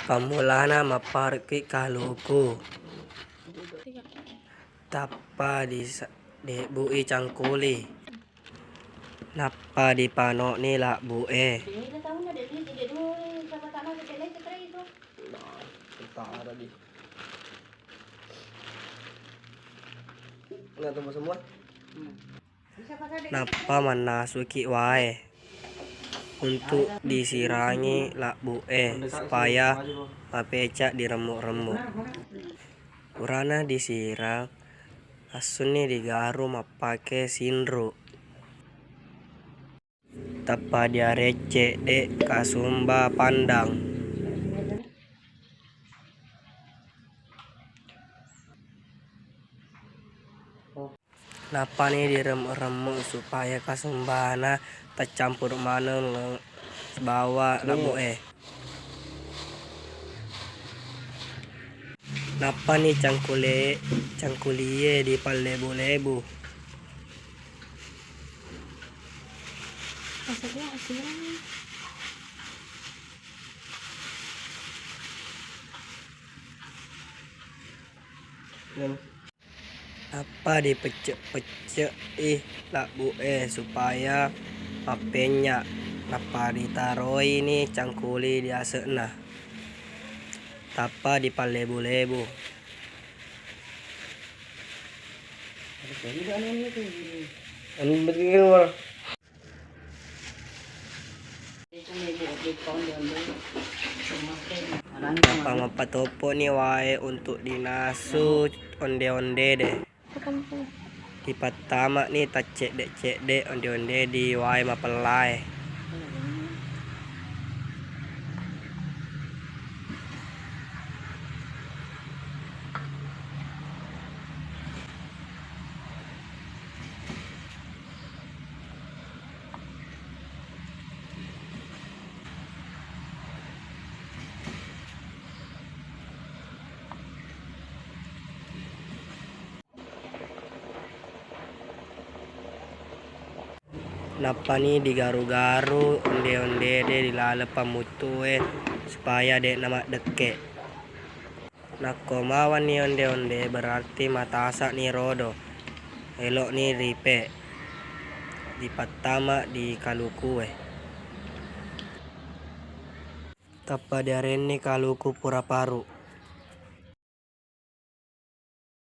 Pamulana maparki kaluku. Tappa di bui cangkuli. Nappa di pano ni la bue. Nappa manasuki wae untuk disirangi la bue supaya mapecak diremuk-remuk. Urana disirang asunni digaru mapake sinru. Tappa dia recce de kasumba pandang. Nappa ni diremuk-remuk supaya kasumbana tercampur maneng bawa la bue. Nappa ni cangkulie di palebu-lebu. Nappa dipecek-pecek la bue supaya mapenya. Nappa ditaroi ni cangkuli di asekna. Tappa di palebu-lebu. Nappa mapatopo ni wae untuk dinasu onde-onde deh. Di pertama nih tak cek onde-onde di wae mapelai. Nappa ni digaru-garu onde-onde de dilale pamutue supaya dek nama deke. Nakko mawan ni onde-onde berarti matasa ni rodo. Elok ni ripe. Di pertama di kaluku. Tappa diaren ni kaluku pura paru.